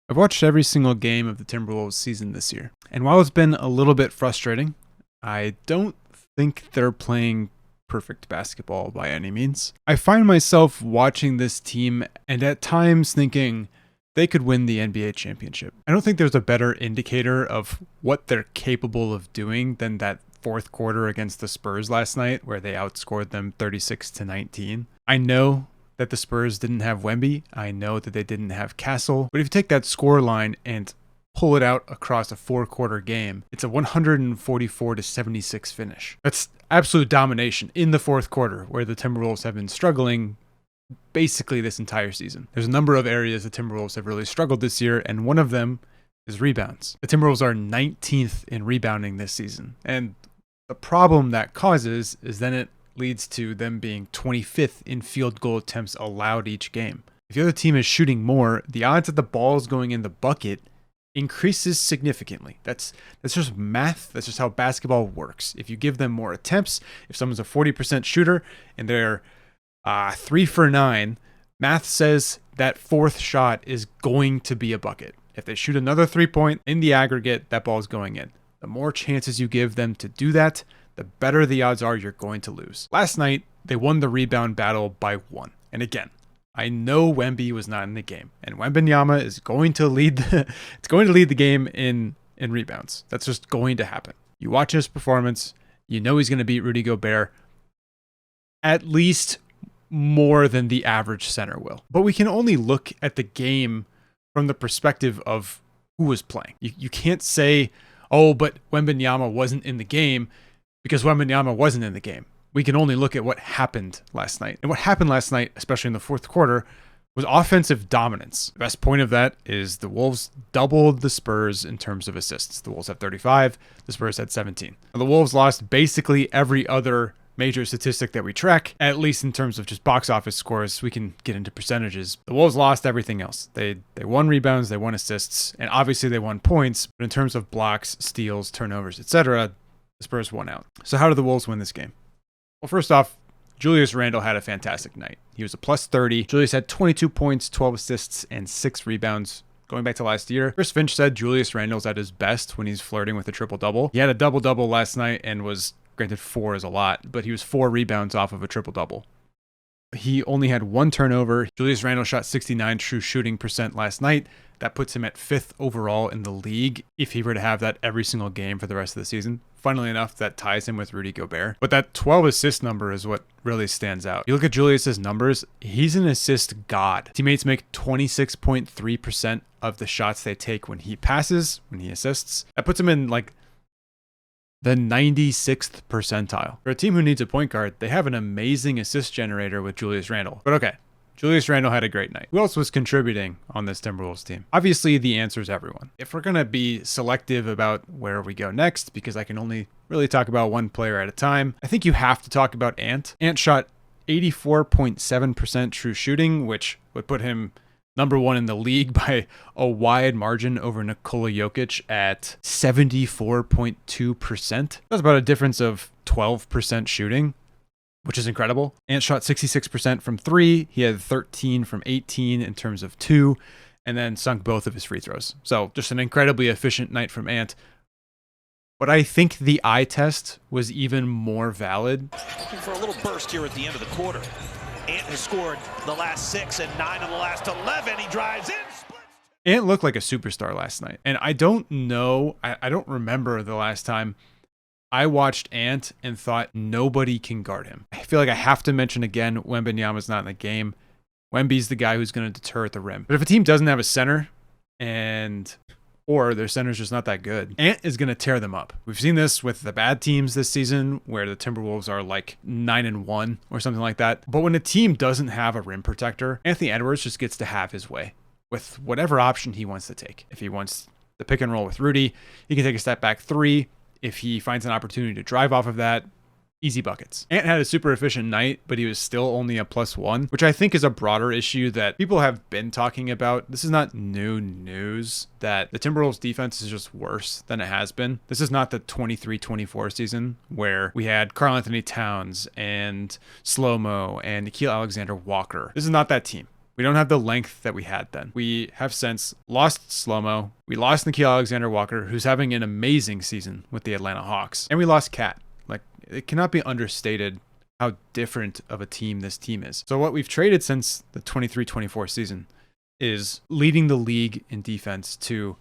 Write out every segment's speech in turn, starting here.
I've watched every single game of the Timberwolves season this year, and while it's been a little bit frustrating, I don't think they're playing perfect basketball by any means. I find myself watching this team and at times thinking they could win the NBA championship. I don't think there's a better indicator of what they're capable of doing than that fourth quarter against the Spurs last night where they outscored them 36-19. I know that the Spurs didn't have Wemby. I know that they didn't have Castle. But if you take that score line and pull it out across a four-quarter game, it's a 144-76 finish. That's absolute domination in the fourth quarter, where the Timberwolves have been struggling basically this entire season. There's a number of areas the Timberwolves have really struggled this year, and one of them is rebounds. The Timberwolves are 19th in rebounding this season, and the problem that causes is then it leads to them being 25th in field goal attempts allowed each game. If the other team is shooting more, the odds that the ball is going in the bucket increases significantly. That's just math. That's just how basketball works. If you give them more attempts, if someone's a 40% shooter and they're 3 for 9, math says that fourth shot is going to be a bucket. If they shoot another 3-point in the aggregate, that ball is going in. The more chances you give them to do that, the better the odds are you're going to lose. Last night, they won the rebound battle by 1. And again, I know Wemby was not in the game, and Wembanyama is going to lead the game in rebounds. That's just going to happen. You watch his performance, you know he's going to beat Rudy Gobert at least more than the average center will. But we can only look at the game from the perspective of who was playing. You can't say, oh, but Wembanyama wasn't in the game, because Wembanyama wasn't in the game. We can only look at what happened last night. And what happened last night, especially in the fourth quarter, was offensive dominance. The best point of that is the Wolves doubled the Spurs in terms of assists. The Wolves have 35, the Spurs had 17. Now, the Wolves lost basically every other major statistic that we track, at least in terms of just box office scores. We can get into percentages. The Wolves lost everything else. They won rebounds, they won assists, and obviously they won points. But in terms of blocks, steals, turnovers, etc., the Spurs won out. So how did the Wolves win this game? Well, first off, Julius Randle had a fantastic night. He was a plus 30. Julius had 22 points, 12 assists, and 6 rebounds. Going back to last year, Chris Finch said Julius Randle's at his best when he's flirting with a triple-double. He had a double-double last night and was, granted 4 is a lot, but he was 4 rebounds off of a triple-double. He only had 1 turnover. Julius Randle shot 69 true shooting percent last night. That puts him at 5th overall in the league if he were to have that every single game for the rest of the season. Funnily enough, that ties him with Rudy Gobert. But that 12 assist number is what really stands out. You look at Julius's numbers, he's an assist god. Teammates make 26.3% of the shots they take when he passes, when he assists. That puts him in like the 96th percentile. For a team who needs a point guard, they have an amazing assist generator with Julius Randle. But okay, Julius Randle had a great night. Who else was contributing on this Timberwolves team? Obviously, the answer is everyone. If we're going to be selective about where we go next, because I can only really talk about one player at a time, I think you have to talk about Ant. Ant shot 84.7% true shooting, which would put him number 1 in the league by a wide margin over Nikola Jokic at 74.2%. That's about a difference of 12% shooting, which is incredible. Ant shot 66% from 3. He had 13 from 18 in terms of 2, and then sunk both of his free throws. So just an incredibly efficient night from Ant. But I think the eye test was even more valid. Looking for a little burst here at the end of the quarter. Ant has scored the last 6 and 9 of the last 11. He drives in. Ant looked like a superstar last night. And I don't know, I don't remember the last time I watched Ant and thought nobody can guard him. I feel like I have to mention again, Wembanyama's not in the game. Wemby's the guy who's going to deter at the rim. But if a team doesn't have a center or their center's just not that good, Ant is going to tear them up. We've seen this with the bad teams this season where the Timberwolves are like 9-1 or something like that. But when a team doesn't have a rim protector, Anthony Edwards just gets to have his way with whatever option he wants to take. If he wants the pick and roll with Rudy, he can take a step back 3. If he finds an opportunity to drive off of that, easy buckets. Ant had a super efficient night, but he was still only a +1, which I think is a broader issue that people have been talking about. This is not new news that the Timberwolves defense is just worse than it has been. This is not the 23-24 season where we had Karl Anthony Towns and Slow-Mo and Nickeil Alexander-Walker. This is not that team. We don't have the length that we had then. We have since lost Slow-Mo. We lost Nickeil Alexander-Walker, who's having an amazing season with the Atlanta Hawks. And we lost Cat. Like, it cannot be understated how different of a team this team is. So what we've traded since the 23-24 season is leading the league in defense to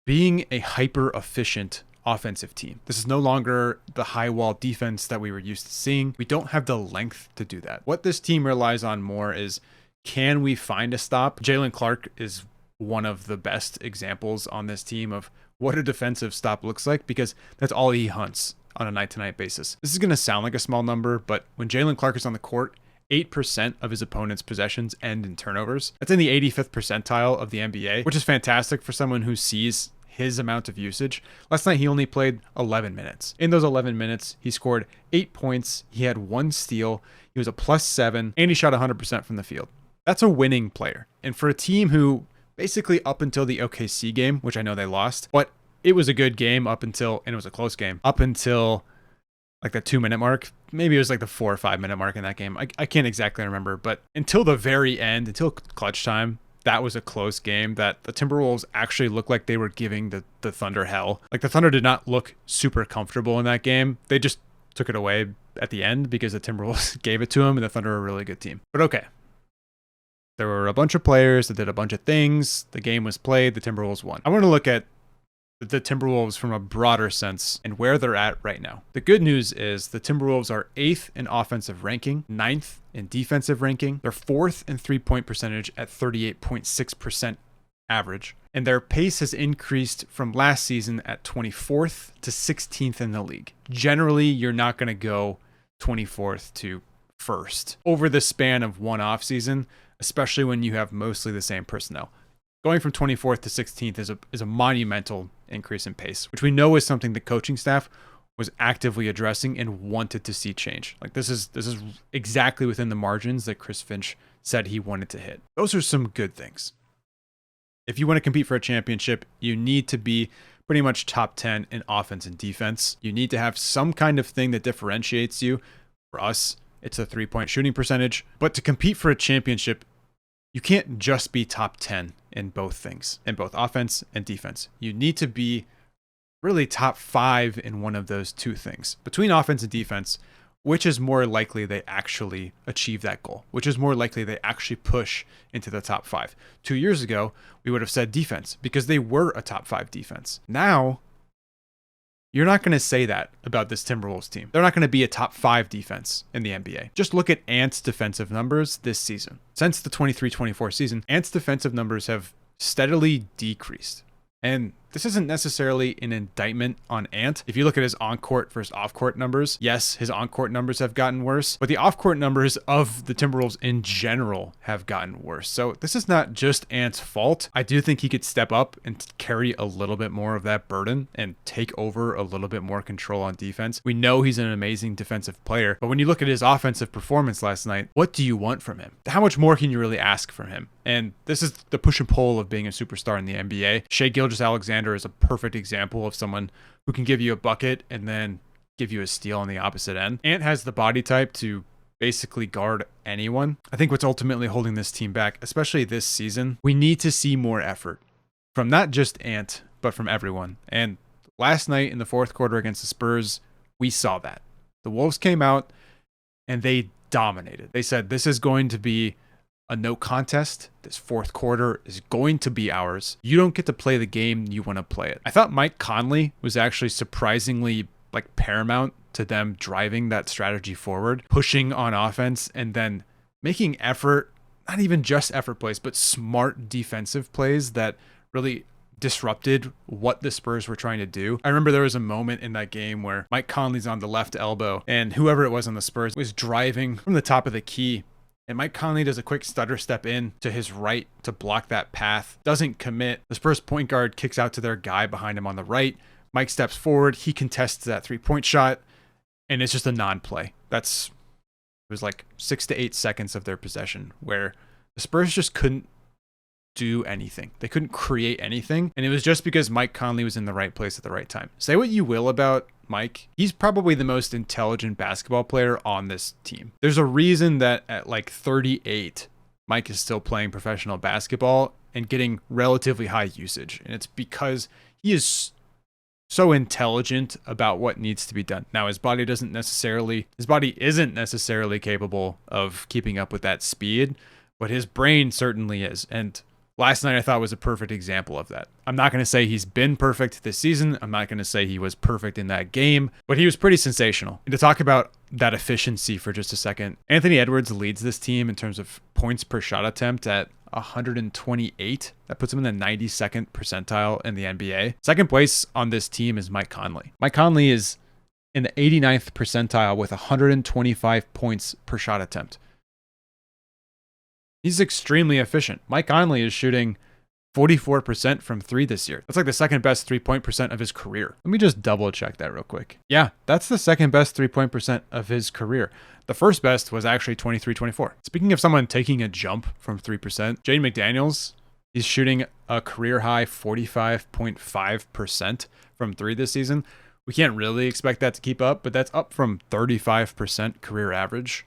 being a hyper-efficient offensive team. This is no longer the high wall defense that we were used to seeing. We don't have the length to do that. What this team relies on more is, can we find a stop? Jalen Clark is one of the best examples on this team of what a defensive stop looks like, because that's all he hunts on a night-to-night basis. This is going to sound like a small number, but when Jalen Clark is on the court, 8% of his opponent's possessions end in turnovers. That's in the 85th percentile of the NBA, which is fantastic for someone who sees his amount of usage. Last night, he only played 11 minutes. In those 11 minutes, he scored 8 points. He had 1 steal. He was a +7, and he shot 100% from the field. That's a winning player. And for a team who basically up until the OKC game, which I know they lost, but it was a good game up until, and it was a close game, up until like the 2-minute mark. Maybe it was like the 4 or 5 minute mark in that game. I can't exactly remember, but until the very end, until clutch time, that was a close game that the Timberwolves actually looked like they were giving the Thunder hell. Like, the Thunder did not look super comfortable in that game. They just took it away at the end because the Timberwolves gave it to them, and the Thunder are a really good team. But okay. There were a bunch of players that did a bunch of things. The game was played. The Timberwolves won. I want to look at the Timberwolves from a broader sense and where they're at right now. The good news is the Timberwolves are 8th in offensive ranking, 9th in defensive ranking. They're 4th in three-point percentage at 38.6% average. And their pace has increased from last season at 24th to 16th in the league. Generally, you're not going to go 24th to 1st over the span of one offseason, especially when you have mostly the same personnel. Going from 24th to 16th is a monumental increase in pace, which we know is something the coaching staff was actively addressing and wanted to see change. Like, this is exactly within the margins that Chris Finch said he wanted to hit. Those are some good things. If you want to compete for a championship, you need to be pretty much top 10 in offense and defense. You need to have some kind of thing that differentiates you. For us, it's a 3-point shooting percentage. But to compete for a championship, you can't just be top 10 in both things, in both offense and defense. You need to be really top 5 in one of those two things. Between offense and defense, which is more likely they actually achieve that goal? Which is more likely they actually push into the top 5? 2 years ago, we would have said defense because they were a top 5 defense. Now, you're not going to say that about this Timberwolves team. They're not going to be a top 5 defense in the NBA. Just look at Ant's defensive numbers this season. Since the 23-24 season, Ant's defensive numbers have steadily decreased. And this isn't necessarily an indictment on Ant. If you look at his on-court versus off-court numbers, yes, his on-court numbers have gotten worse, but the off-court numbers of the Timberwolves in general have gotten worse. So this is not just Ant's fault. I do think he could step up and carry a little bit more of that burden and take over a little bit more control on defense. We know he's an amazing defensive player, but when you look at his offensive performance last night, what do you want from him? How much more can you really ask from him? And this is the push and pull of being a superstar in the NBA. Shai Gilgeous-Alexander is a perfect example of someone who can give you a bucket and then give you a steal on the opposite end. Ant has the body type to basically guard anyone. I think what's ultimately holding this team back, especially this season, we need to see more effort from not just Ant, but from everyone. And last night in the fourth quarter against the Spurs, we saw that. The Wolves came out and they dominated. They said, this is going to be a no contest. This fourth quarter is going to be ours. You don't get to play the game, you want to play it. I thought Mike Conley was actually surprisingly paramount to them driving that strategy forward, pushing on offense, and then making effort, not even just effort plays, but smart defensive plays that really disrupted what the Spurs were trying to do. I remember there was a moment in that game where Mike Conley's on the left elbow and whoever it was on the Spurs was driving from the top of the key. And Mike Conley does a quick stutter step in to his right to block that path. Doesn't commit. The Spurs point guard kicks out to their guy behind him on the right. Mike steps forward. He contests that 3-point shot. And it's just a non-play. It was 6 to 8 seconds of their possession where the Spurs just couldn't do anything. They couldn't create anything. And it was just because Mike Conley was in the right place at the right time. Say what you will about Mike, he's probably the most intelligent basketball player on this team. There's a reason that at 38, Mike is still playing professional basketball and getting relatively high usage. And it's because he is so intelligent about what needs to be done. Now, his body isn't necessarily capable of keeping up with that speed, but his brain certainly is. And last night I thought was a perfect example of that. I'm not going to say he's been perfect this season. I'm not going to say he was perfect in that game, but he was pretty sensational. And to talk about that efficiency for just a second, Anthony Edwards leads this team in terms of points per shot attempt at 128. That puts him in the 92nd percentile in the NBA. Second place on this team is Mike Conley. Mike Conley is in the 89th percentile with 125 points per shot attempt. He's extremely efficient. Mike Conley is shooting 44% from three this year. That's like the second best 3-point percent of his career. Let me just double check that real quick. Yeah, that's the second best 3-point percent of his career. The first best was actually 23-24. Speaking of someone taking a jump from 3%, Jaden McDaniels, he's shooting a career high 45.5% from three this season. We can't really expect that to keep up, but that's up from 35% career average.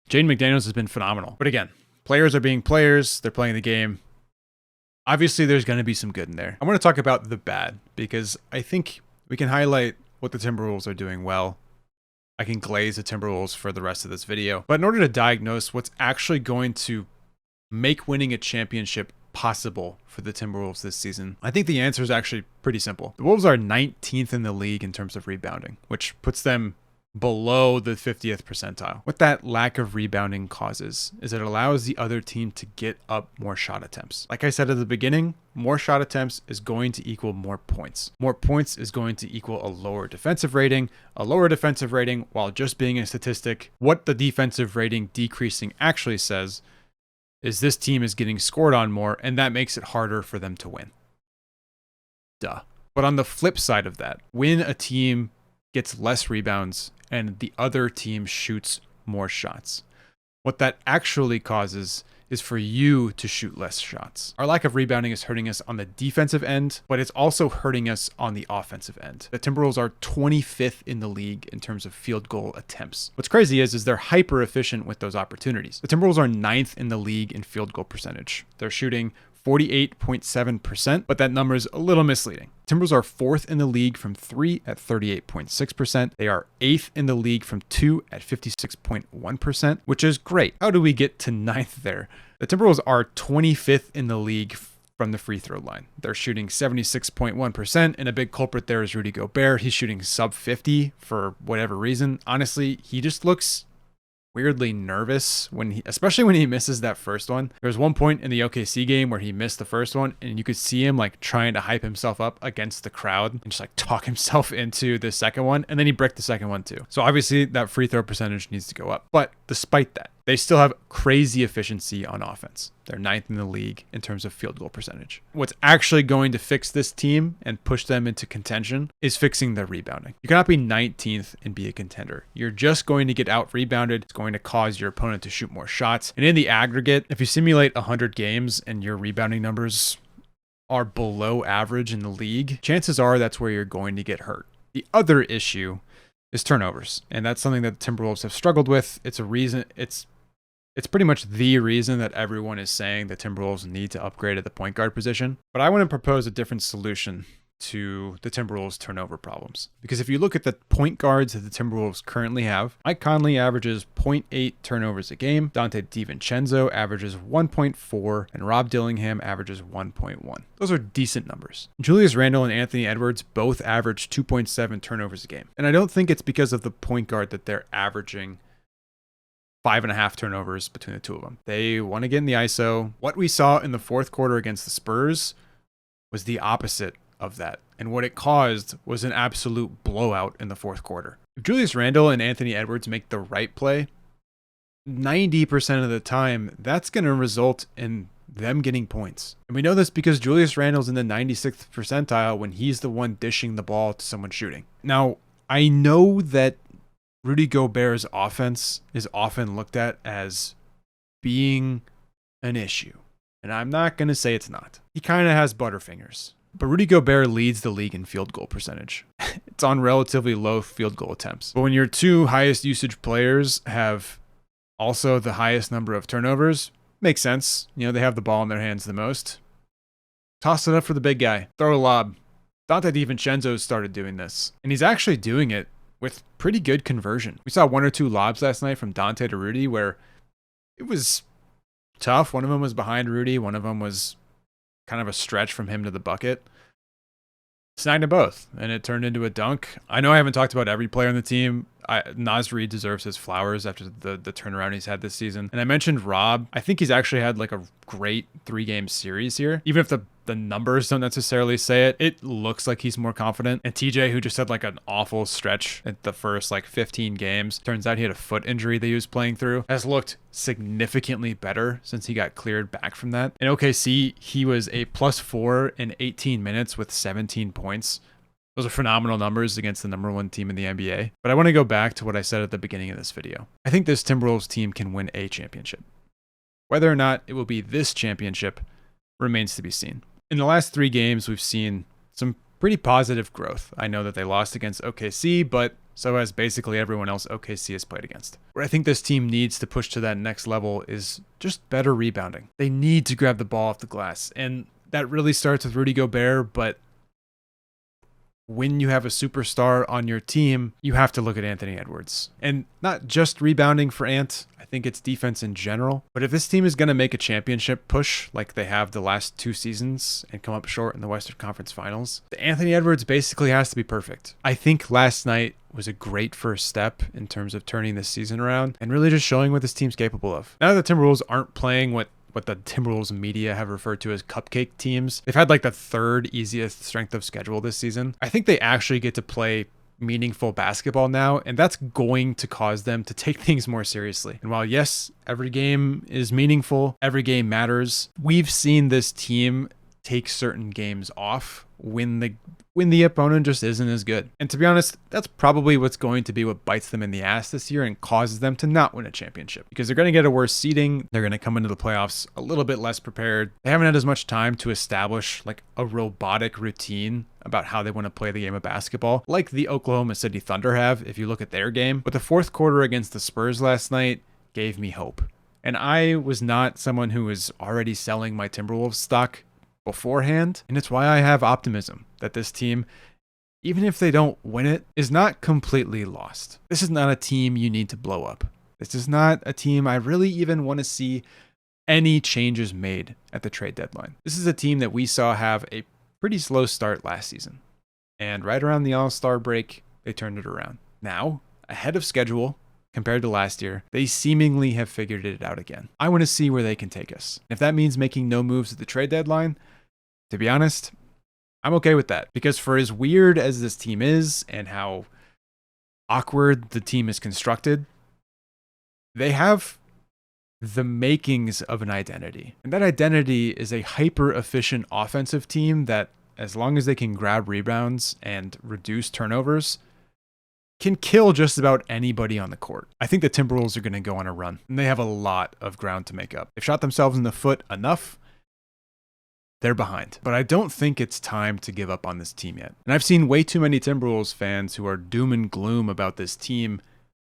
Jaden McDaniels has been phenomenal. But again, players are being players. They're playing the game. Obviously, there's going to be some good in there. I want to talk about the bad because I think we can highlight what the Timberwolves are doing well. I can glaze the Timberwolves for the rest of this video. But in order to diagnose what's actually going to make winning a championship possible for the Timberwolves this season, I think the answer is actually pretty simple. The Wolves are 19th in the league in terms of rebounding, which puts them below the 50th percentile. What that lack of rebounding causes is it allows the other team to get up more shot attempts. Like I said at the beginning, more shot attempts is going to equal more points. More points is going to equal a lower defensive rating. A lower defensive rating, while just being a statistic, what the defensive rating decreasing actually says is this team is getting scored on more, and that makes it harder for them to win. Duh. But on the flip side of that, when a team gets less rebounds and the other team shoots more shots, what that actually causes is for you to shoot less shots. Our lack of rebounding is hurting us on the defensive end, but it's also hurting us on the offensive end. The Timberwolves are 25th in the league in terms of field goal attempts. What's crazy is they're hyper efficient with those opportunities. The Timberwolves are 9th in the league in field goal percentage. They're shooting 48.7%, but that number is a little misleading. Timberwolves are 4th in the league from 3 at 38.6%. They are 8th in the league from 2 at 56.1%, which is great. How do we get to 9th there? The Timberwolves are 25th in the league from the free throw line. They're shooting 76.1%, and a big culprit there is Rudy Gobert. He's shooting sub 50 for whatever reason. Honestly, he just looks weirdly nervous especially when he misses that first one. There was one point in the OKC game where he missed the first one, and you could see him like trying to hype himself up against the crowd and just like talk himself into the second one, and then he bricked the second one too. So obviously that free throw percentage needs to go up. But despite that, they still have crazy efficiency on offense. They're 9th in the league in terms of field goal percentage. What's actually going to fix this team and push them into contention is fixing their rebounding. You cannot be 19th and be a contender. You're just going to get out rebounded. It's going to cause your opponent to shoot more shots. And in the aggregate, if you simulate 100 games and your rebounding numbers are below average in the league, chances are that's where you're going to get hurt. The other issue is turnovers. And that's something that the Timberwolves have struggled with. It's pretty much the reason that everyone is saying the Timberwolves need to upgrade at the point guard position. But I want to propose a different solution to the Timberwolves' turnover problems. Because if you look at the point guards that the Timberwolves currently have, Mike Conley averages 0.8 turnovers a game, Dante DiVincenzo averages 1.4, and Rob Dillingham averages 1.1. Those are decent numbers. Julius Randle and Anthony Edwards both average 2.7 turnovers a game. And I don't think it's because of the point guard that they're averaging 5.5 turnovers between the two of them. They want to get in the ISO. What we saw in the fourth quarter against the Spurs was the opposite of that. And what it caused was an absolute blowout in the fourth quarter. If Julius Randle and Anthony Edwards make the right play, 90% of the time, that's going to result in them getting points. And we know this because Julius Randle's in the 96th percentile when he's the one dishing the ball to someone shooting. Now, I know that Rudy Gobert's offense is often looked at as being an issue. And I'm not going to say it's not. He kind of has butterfingers. But Rudy Gobert leads the league in field goal percentage. It's on relatively low field goal attempts. But when your two highest usage players have Also, the highest number of turnovers. Makes sense. You know, they have the ball in their hands the most. Toss it up for the big guy. Throw a lob. Dante DiVincenzo started doing this, and he's actually doing it with pretty good conversion. We saw 1 or 2 lobs last night from Dante to Rudy where it was tough. One of them was behind Rudy. One of them was kind of a stretch from him to the bucket. Snagged them both, and it turned into a dunk. I know I haven't talked about every player on the team. Naz Reid deserves his flowers after the turnaround he's had this season. And I mentioned Rob. I think he's actually had like a great 3-game series here. Even if the numbers don't necessarily say it, it looks like he's more confident. And TJ, who just had like an awful stretch at the first like 15 games, turns out he had a foot injury that he was playing through, has looked significantly better since he got cleared back from that. In OKC, he was a +4 in 18 minutes with 17 points. Those are phenomenal numbers against the #1 team in the NBA. But I want to go back to what I said at the beginning of this video. I think this Timberwolves team can win a championship. Whether or not it will be this championship remains to be seen. In the last 3 games, we've seen some pretty positive growth. I know that they lost against OKC, but so has basically everyone else OKC has played against. Where I think this team needs to push to that next level is just better rebounding. They need to grab the ball off the glass, and that really starts with Rudy Gobert, but when you have a superstar on your team, you have to look at Anthony Edwards. And not just rebounding for Ant, I think it's defense in general. But if this team is going to make a championship push like they have the last 2 seasons and come up short in the Western Conference Finals, Anthony Edwards basically has to be perfect. I think last night was a great first step in terms of turning this season around and really just showing what this team's capable of. Now that the Timberwolves aren't playing what the Timberwolves media have referred to as cupcake teams. They've had like the 3rd easiest strength of schedule this season. I think they actually get to play meaningful basketball now, and that's going to cause them to take things more seriously. And while yes, every game is meaningful, every game matters, we've seen this team take certain games off when the opponent just isn't as good. And to be honest, that's probably what's going to be what bites them in the ass this year and causes them to not win a championship, because they're going to get a worse seeding. They're going to come into the playoffs a little bit less prepared. They haven't had as much time to establish like a robotic routine about how they want to play the game of basketball, like the Oklahoma City Thunder have, if you look at their game. But the 4th quarter against the Spurs last night gave me hope. And I was not someone who was already selling my Timberwolves stock beforehand, and it's why I have optimism that this team, even if they don't win it, is not completely lost. This is not a team you need to blow up. This is not a team I really even want to see any changes made at the trade deadline. This is a team that we saw have a pretty slow start last season, and right around the All-Star break, they turned it around. Now, ahead of schedule compared to last year, they seemingly have figured it out again. I want to see where they can take us. If that means making no moves at the trade deadline, to be honest, I'm okay with that, because for as weird as this team is and how awkward the team is constructed, they have the makings of an identity. And that identity is a hyper-efficient offensive team that, as long as they can grab rebounds and reduce turnovers, can kill just about anybody on the court. I think the Timberwolves are going to go on a run, and they have a lot of ground to make up. They've shot themselves in the foot enough. They're behind. But I don't think it's time to give up on this team yet. And I've seen way too many Timberwolves fans who are doom and gloom about this team,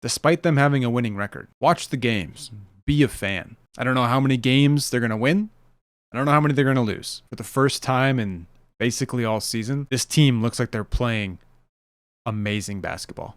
despite them having a winning record. Watch the games. Be a fan. I don't know how many games they're going to win. I don't know how many they're going to lose. For the first time in basically all season, this team looks like they're playing amazing basketball.